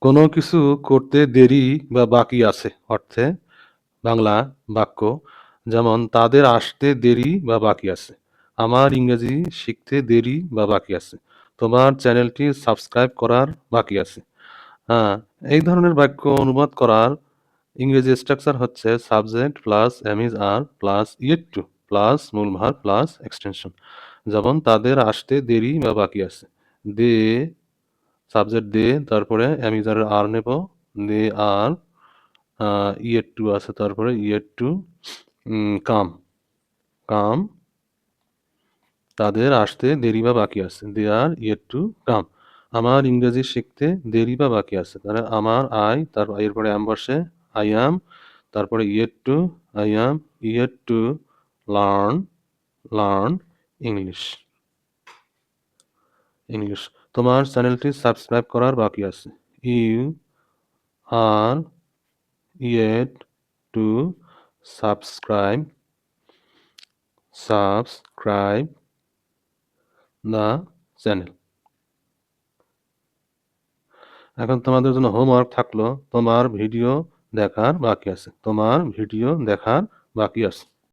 কোনো কিছু করতে দেরি বা বাকি আছে অর্থে বাংলা বাক্য যেমন তাদের আসতে দেরি বা বাকি আছে। আমার ইংরেজি শিখতে দেরি বা বাকি আছে। তোমার চ্যানেলটি সাবস্ক্রাইব করার বাকি আছে। হ্যাঁ, এই ধরনের বাক্য অনুবাদ করার ইংরেজি স্ট্রাকচার হচ্ছে subject plus am is are plus yet to plus মূল ভার্ব প্লাস এক্সটেনশন। যেমন তাদের আসতে দেরি বা বাকি আছে। দে সাবজেক্ট দে, তারপরে এম ইজ আর আর নেব, দে আর ইয়েট টু আছে, তারপরে ইয়েট টু কাম কাম তাদের আসতে দেরি বা বাকি আছে। দে আর ইয়েট টু কাম। আমার ইংরেজি শিখতে দেরি বা বাকি আছে। তাহলে আমার আই, তারপর এরপরে অ্যাম বসে, আই অ্যাম, তারপরে yet to, I am yet to learn learn English English. তোমার চ্যানেলটি সাবস্ক্রাইব করার বাকি আছে। You are yet to subscribe subscribe the channel. এখন তোমাদের জন্য হোমওয়ার্ক থাকলো, তোমার ভিডিও দেখার বাকি আছে। তোমার ভিডিও দেখার বাকি আছে।